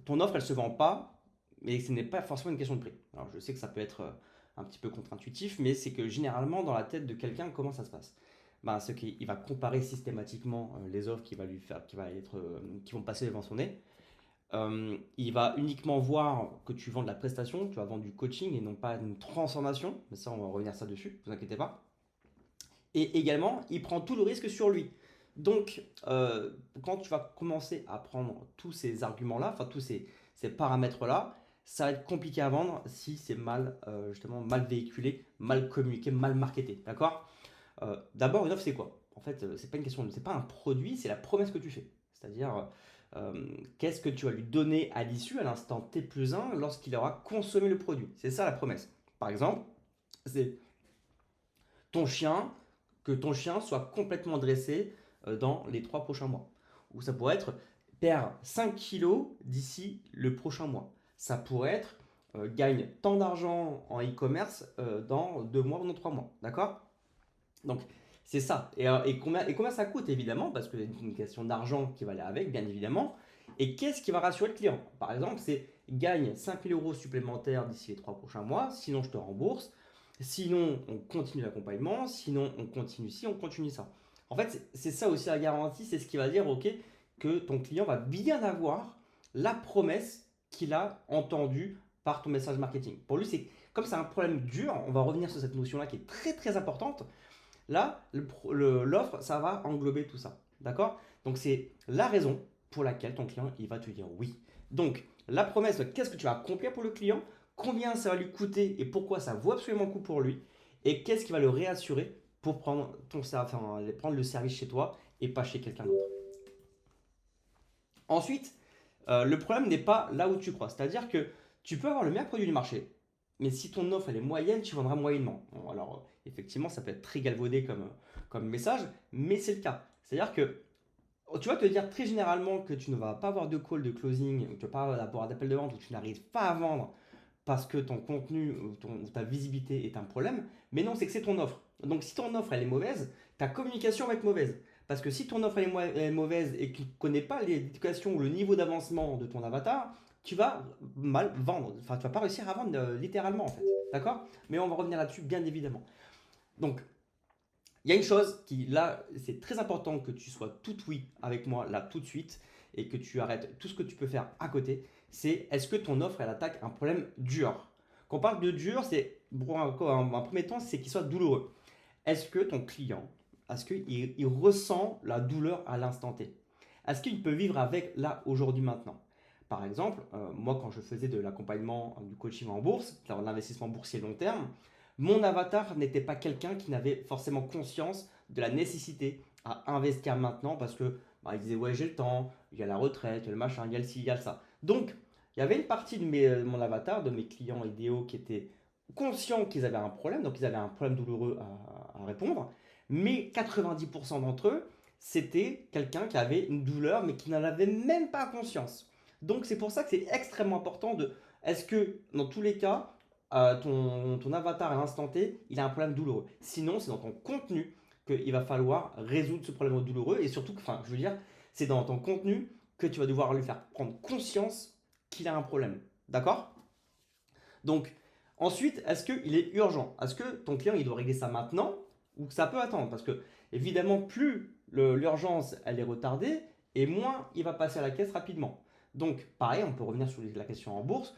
ton offre, elle se vend pas, mais ce n'est pas forcément une question de prix. Alors, je sais que ça peut être un petit peu contre-intuitif, mais c'est que généralement, dans la tête de quelqu'un, comment ça se passe? Ben, ce qu'il va comparer systématiquement les offres qui vont passer devant son nez. Il va uniquement voir que tu vends de la prestation, tu vas vendre du coaching et non pas une transformation. Mais ça, on va revenir ça dessus, ne vous inquiétez pas. Et également, il prend tout le risque sur lui. Donc, quand tu vas commencer à prendre tous ces arguments-là, enfin ces paramètres-là, ça va être compliqué à vendre si c'est mal, justement, mal véhiculé, mal communiqué, mal marketé. D'accord? D'abord, une offre, c'est quoi? En fait, c'est pas une question, c'est pas un produit, c'est la promesse que tu fais. C'est-à-dire, qu'est-ce que tu vas lui donner à l'issue, à l'instant T plus 1, lorsqu'il aura consommé le produit. C'est ça la promesse. Par exemple, c'est ton chien, que ton chien soit complètement dressé dans les 3 prochains mois. Ou ça pourrait être perdre 5 kilos d'ici le prochain mois. Ça pourrait être gagne tant d'argent en e-commerce dans 2 mois ou dans 3 mois. D'accord? Donc, c'est ça. Et combien ça coûte, évidemment, parce qu'il y a une question d'argent qui va aller avec, bien évidemment. Et qu'est-ce qui va rassurer le client? Par exemple, c'est gagne 5 000 € supplémentaires d'ici les 3 prochains mois, sinon je te rembourse, sinon on continue l'accompagnement, sinon on continue ci, on continue ça. En fait, c'est ça aussi la garantie, c'est ce qui va dire, ok, que ton client va bien avoir la promesse qu'il a entendue par ton message marketing. Pour lui, comme c'est un problème dur, on va revenir sur cette notion-là qui est très très importante. Là, l'offre, ça va englober tout ça. D'accord? Donc, c'est la raison pour laquelle ton client, il va te dire oui. Donc, la promesse, qu'est-ce que tu vas accomplir pour le client? Combien ça va lui coûter et pourquoi ça vaut absolument le coup pour lui? Et qu'est-ce qui va le réassurer pour prendre le service chez toi et pas chez quelqu'un d'autre? Ensuite, le problème n'est pas là où tu crois. C'est-à-dire que tu peux avoir le meilleur produit du marché, mais si ton offre elle est moyenne, tu vendras moyennement. Bon, alors, effectivement, ça peut être très galvaudé comme message, mais c'est le cas. C'est-à-dire que tu vas te dire très généralement que tu ne vas pas avoir de call de closing, ou tu ne vas pas avoir d'appel de vente, ou tu n'arrives pas à vendre parce que ton contenu ou ta visibilité est un problème. Mais non, c'est que c'est ton offre. Donc si ton offre elle est mauvaise, ta communication va être mauvaise. Parce que si ton offre elle est mauvaise et que tu ne connais pas l'éducation ou le niveau d'avancement de ton avatar, tu vas mal vendre. Enfin, tu vas pas réussir à vendre littéralement en fait. D'accord? Mais on va revenir là-dessus bien évidemment. Donc, il y a une chose qui, là, c'est très important que tu sois tout oui avec moi là tout de suite et que tu arrêtes tout ce que tu peux faire à côté. C'est est-ce que ton offre, elle attaque un problème dur? Quand on parle de dur, c'est pour un premier temps, c'est qu'il soit douloureux. Est-ce que ton client, est-ce qu'il il ressent la douleur à l'instant T? Est-ce qu'il peut vivre avec là, aujourd'hui, maintenant? Par exemple, moi, quand je faisais de l'accompagnement du coaching en bourse, de l'investissement boursier long terme, mon avatar n'était pas quelqu'un qui n'avait forcément conscience de la nécessité à investir maintenant parce que bah, il disait ouais j'ai le temps, il y a la retraite, il y a le machin, il y a le ci, il y a le ça. Donc il y avait une partie de mon avatar, de mes clients idéaux qui étaient conscients qu'ils avaient un problème, donc ils avaient un problème douloureux à répondre, mais 90% d'entre eux, c'était quelqu'un qui avait une douleur mais qui n'en avait même pas conscience. Donc c'est pour ça que c'est extrêmement important est-ce que dans tous les cas, ton avatar à l'instant T, il a un problème douloureux. Sinon, c'est dans ton contenu qu'il va falloir résoudre ce problème douloureux. Et surtout, enfin, je veux dire, c'est dans ton contenu que tu vas devoir lui faire prendre conscience qu'il a un problème. D'accord? Donc, ensuite, est-ce qu'il est urgent? Est-ce que ton client, il doit régler ça maintenant ou que ça peut attendre? Parce que, évidemment, plus l'urgence, elle est retardée, et moins il va passer à la caisse rapidement. Donc, pareil, on peut revenir sur la question en bourse.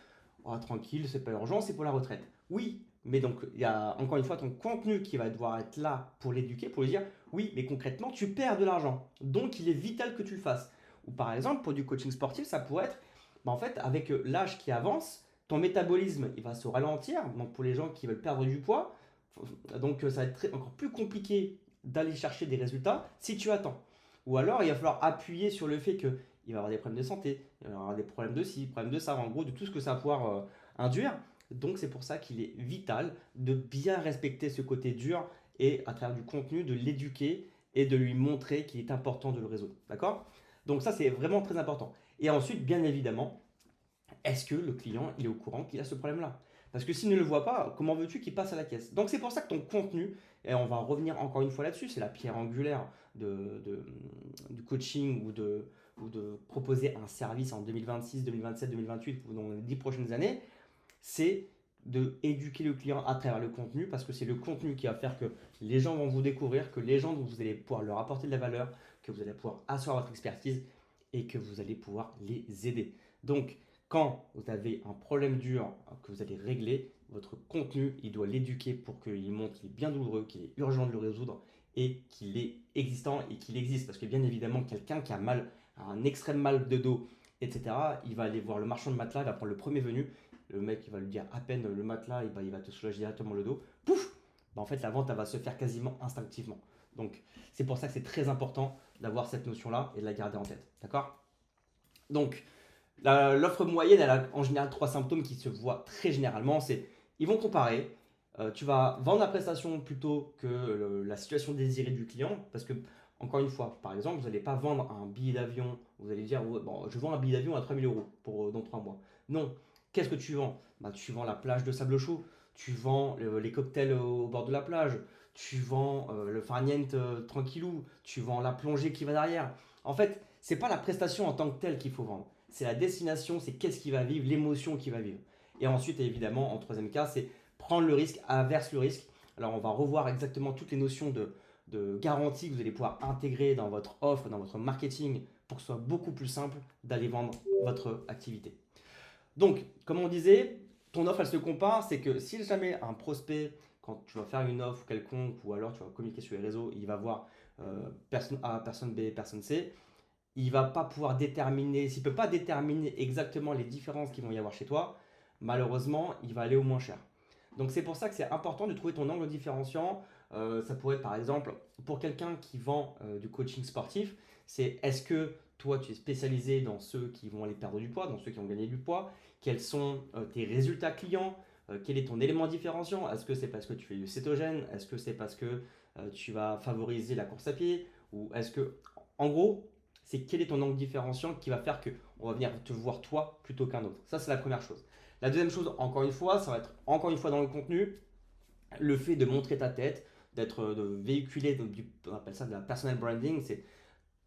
Oh, tranquille, c'est pas urgent, c'est pour la retraite. Oui, mais donc, il y a encore une fois ton contenu qui va devoir être là pour l'éduquer, pour lui dire, oui, mais concrètement, tu perds de l'argent. Donc, il est vital que tu le fasses. Ou par exemple, pour du coaching sportif, ça pourrait être, bah, en fait, avec l'âge qui avance, ton métabolisme il va se ralentir. Donc pour les gens qui veulent perdre du poids, donc ça va être encore plus compliqué d'aller chercher des résultats si tu attends. Ou alors il va falloir appuyer sur le fait qu'il va y avoir des problèmes de santé, il va y avoir des problèmes de ci, problèmes de ça, en gros de tout ce que ça va pouvoir induire. Donc c'est pour ça qu'il est vital de bien respecter ce côté dur et à travers du contenu de l'éduquer et de lui montrer qu'il est important de le résoudre. D'accord? Donc ça c'est vraiment très important. Et ensuite, bien évidemment, est-ce que le client il est au courant qu'il a ce problème-là? Parce que s'il ne le voit pas, comment veux-tu qu'il passe à la caisse? Donc c'est pour ça que ton contenu, et on va revenir encore une fois là-dessus, c'est la pierre angulaire du coaching ou ou de proposer un service en 2026, 2027, 2028 ou dans les 10 prochaines années, c'est de éduquer le client à travers le contenu parce que c'est le contenu qui va faire que les gens vont vous découvrir, que les gens, vous allez pouvoir leur apporter de la valeur, que vous allez pouvoir asseoir votre expertise et que vous allez pouvoir les aider. Donc, quand vous avez un problème dur que vous allez régler, votre contenu, il doit l'éduquer pour qu'il montre qu'il est bien douloureux, qu'il est urgent de le résoudre et qu'il est existant et qu'il existe. Parce que bien évidemment, quelqu'un qui a mal, un extrême mal de dos, etc., il va aller voir le marchand de matelas, il va prendre le premier venu, le mec il va lui dire à peine le matelas, et il va te soulager directement le dos, pouf, en fait la vente elle va se faire quasiment instinctivement. Donc c'est pour ça que c'est très important d'avoir cette notion-là et de la garder en tête. D'accord? Donc l'offre moyenne, elle a en général trois symptômes qui se voient très généralement. C'est ils vont comparer. Tu vas vendre la prestation plutôt que la situation désirée du client. Parce que, encore une fois, par exemple, vous n'allez pas vendre un billet d'avion. Vous allez dire, ouais, bon, je vends un billet d'avion à 3 000 € dans 3 mois. Non. Qu'est-ce que tu vends? Bah, tu vends la plage de sable chaud. Tu vends les cocktails au bord de la plage. Tu vends le farniente tranquillou. Tu vends la plongée qui va derrière. En fait, c'est pas la prestation en tant que telle qu'il faut vendre. C'est la destination, c'est qu'est-ce qui va vivre, l'émotion qui va vivre. Et ensuite, évidemment, en troisième cas, c'est prendre le risque, inverse le risque. Alors, on va revoir exactement toutes les notions de garantie que vous allez pouvoir intégrer dans votre offre, dans votre marketing, pour que ce soit beaucoup plus simple d'aller vendre votre activité. Donc, comme on disait, ton offre, elle se compare, c'est que si jamais un prospect, quand tu vas faire une offre quelconque, ou alors tu vas communiquer sur les réseaux, il va voir personne A, personne B, personne C, il va pas pouvoir déterminer, s'il peut pas déterminer exactement les différences qu'il vont y avoir chez toi, malheureusement, il va aller au moins cher. Donc c'est pour ça que c'est important de trouver ton angle différenciant. Ça pourrait être par exemple, pour quelqu'un qui vend du coaching sportif, c'est est-ce que toi tu es spécialisé dans ceux qui vont aller perdre du poids, dans ceux qui vont gagner du poids, quels sont tes résultats clients, quel est ton élément différenciant, est-ce que c'est parce que tu fais du cétogène, est-ce que c'est parce que tu vas favoriser la course à pied, ou est-ce que, en gros, c'est quel est ton angle différenciant qui va faire que on va venir te voir toi plutôt qu'un autre. Ça, c'est la première chose. La deuxième chose, encore une fois, ça va être encore une fois dans le contenu, le fait de montrer ta tête, de véhiculer, on appelle ça de la personal branding, c'est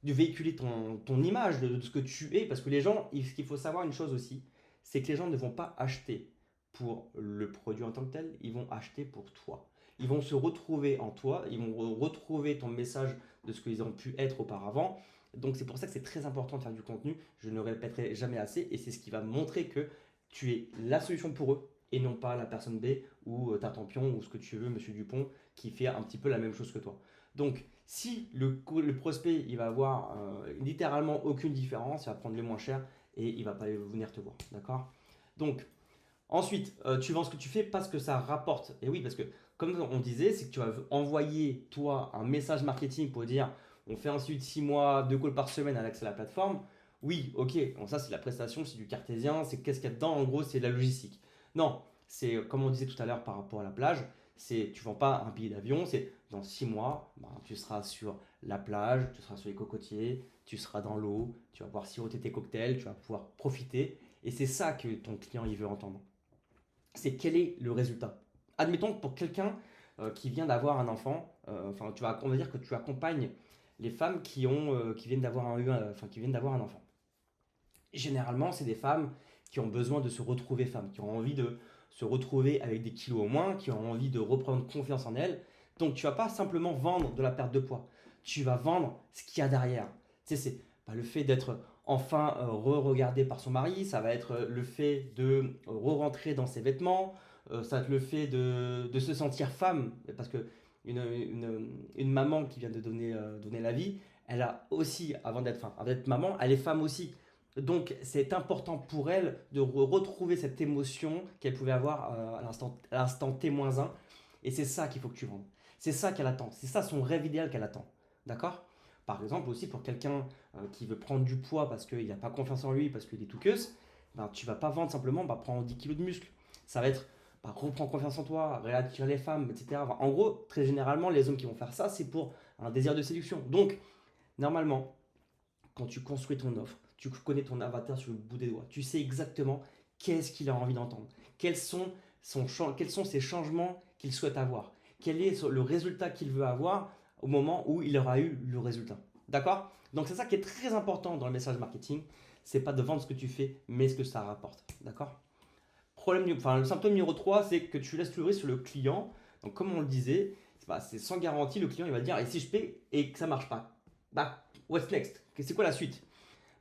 de véhiculer ton image de ce que tu es, parce que les gens, ce qu'il faut savoir une chose aussi, c'est que les gens ne vont pas acheter pour le produit en tant que tel, ils vont acheter pour toi. Ils vont se retrouver en toi, ils vont retrouver ton message de ce qu'ils ont pu être auparavant. Donc c'est pour ça que c'est très important de faire du contenu, je ne le répéterai jamais assez, et c'est ce qui va montrer que tu es la solution pour eux, et non pas la personne B ou Tartampion ou ce que tu veux, Monsieur Dupont, qui fait un petit peu la même chose que toi. Donc si le prospect il va avoir littéralement aucune différence, il va prendre le moins cher et il va pas venir te voir. D'accord? Donc ensuite, tu vends ce que tu fais parce que ça rapporte. Et oui, parce que comme on disait, c'est que tu vas envoyer toi un message marketing pour dire on fait un suivi de 6 mois, 2 calls par semaine à l'accès à la plateforme. Oui, ok, bon, ça c'est la prestation, c'est du cartésien, c'est qu'est-ce qu'il y a dedans, en gros c'est de la logistique. Non, c'est comme on disait tout à l'heure par rapport à la plage, c'est tu vends pas un billet d'avion, c'est dans 6 mois, ben, tu seras sur la plage, tu seras sur les cocotiers, tu seras dans l'eau, tu vas pouvoir siroter tes cocktails, tu vas pouvoir profiter. Et c'est ça que ton client il veut entendre. C'est quel est le résultat. Admettons que pour quelqu'un qui vient d'avoir un enfant, enfin on va dire que tu accompagnes les femmes qui viennent d'avoir qui viennent d'avoir un enfant. Généralement, c'est des femmes qui ont besoin de se retrouver femmes, qui ont envie de se retrouver avec des kilos au moins, qui ont envie de reprendre confiance en elles. Donc tu vas pas simplement vendre de la perte de poids, tu vas vendre ce qu'il y a derrière. Tu sais, c'est le fait d'être enfin re-regardé par son mari, ça va être le fait de re-rentrer dans ses vêtements, ça va être le fait de se sentir femme, parce que une maman qui vient de donner la vie, elle a aussi, avant d'être maman, elle est femme aussi. Donc c'est important pour elle de retrouver cette émotion qu'elle pouvait avoir à l'instant T-1. Et c'est ça qu'il faut que tu vendes. C'est ça qu'elle attend. C'est ça son rêve idéal qu'elle attend. D'accord? Par exemple aussi pour quelqu'un qui veut prendre du poids parce qu'il n'a pas confiance en lui, parce qu'il est tout queuse, ben, tu vas pas vendre simplement prendre 10 kilos de muscle. Ça va être reprends confiance en toi, réattirer les femmes, etc. Enfin, en gros, très généralement, les hommes qui vont faire ça, c'est pour un désir de séduction. Donc, normalement, quand tu construis ton offre, tu connais ton avatar sur le bout des doigts. Tu sais exactement qu'est-ce qu'il a envie d'entendre. Quels sont ces changements qu'il souhaite avoir. Quel est le résultat qu'il veut avoir au moment où il aura eu le résultat. D'accord? Donc c'est ça qui est très important dans le message marketing. C'est pas de vendre ce que tu fais, mais ce que ça rapporte. D'accord? Le symptôme numéro 3, c'est que tu laisses tout le risque sur le client. Donc comme on le disait, bah, c'est sans garantie, le client il va dire, et si je paie et que ça marche pas, bah, what's next? C'est quoi la suite?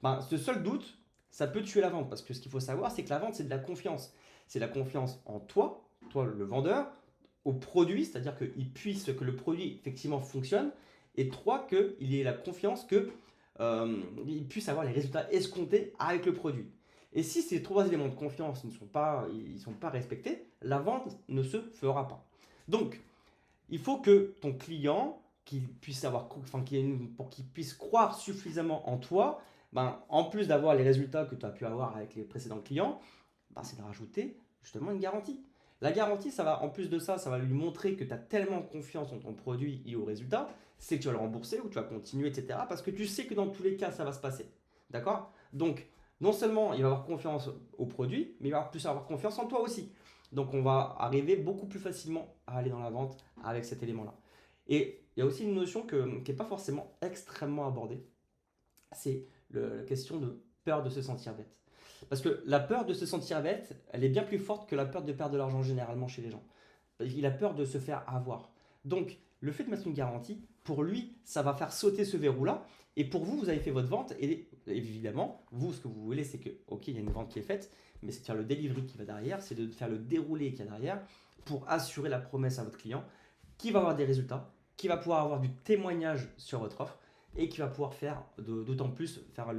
Ben, ce seul doute, ça peut tuer la vente. Parce que ce qu'il faut savoir, c'est que la vente, c'est de la confiance. C'est la confiance en toi, toi le vendeur, au produit, c'est-à-dire que le produit effectivement fonctionne, et trois, qu'il ait la confiance que il puisse avoir les résultats escomptés avec le produit. Et si ces trois éléments de confiance ne sont pas respectés, la vente ne se fera pas. Donc, il faut que ton client, pour qu'il puisse croire suffisamment en toi, ben, en plus d'avoir les résultats que tu as pu avoir avec les précédents clients, ben, c'est de rajouter justement une garantie. La garantie, ça va, en plus de ça, ça va lui montrer que tu as tellement confiance en ton produit et au résultat, c'est que tu vas le rembourser ou tu vas continuer, etc. Parce que tu sais que dans tous les cas, ça va se passer. D'accord? Donc, non seulement il va avoir confiance au produit, mais il va plus avoir confiance en toi aussi. Donc, on va arriver beaucoup plus facilement à aller dans la vente avec cet élément-là. Et il y a aussi une notion qui n'est pas forcément extrêmement abordée, c'est la question de peur de se sentir bête. Parce que la peur de se sentir bête, elle est bien plus forte que la peur de perdre de l'argent généralement chez les gens. Il a peur de se faire avoir. Donc, le fait de mettre une garantie, pour lui, ça va faire sauter ce verrou-là. Et pour vous, vous avez fait votre vente. Et évidemment, vous, ce que vous voulez, c'est que, ok, il y a une vente qui est faite, mais c'est de faire le delivery qui va derrière, c'est de faire le déroulé qui est derrière pour assurer la promesse à votre client qui va avoir des résultats, qui va pouvoir avoir du témoignage sur votre offre et qui va pouvoir faire d'autant plus faire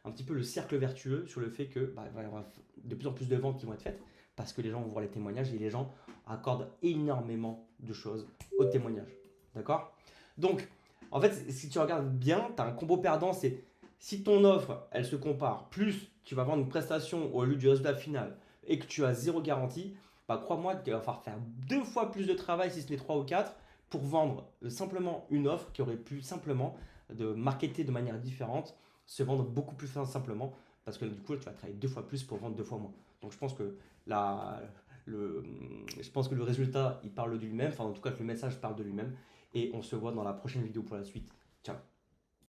un petit peu le cercle vertueux sur le fait que bah, il va y avoir de plus en plus de ventes qui vont être faites parce que les gens vont voir les témoignages et les gens accordent énormément de choses au témoignage. D'accord? Donc, en fait, si tu regardes bien, tu as un combo perdant, c'est si ton offre, elle se compare, plus tu vas vendre une prestation au lieu du résultat final et que tu as zéro garantie, bah, crois-moi qu'il va falloir faire 2 fois plus de travail, si ce n'est 3 ou 4, pour vendre simplement une offre qui aurait pu simplement de marketer de manière différente, se vendre beaucoup plus simplement, parce que du coup, tu vas travailler 2 fois plus pour vendre 2 fois moins. Donc je pense que la, le, je pense que le résultat, il parle de lui-même, enfin en tout cas que le message parle de lui-même, et on se voit dans la prochaine vidéo pour la suite. Ciao.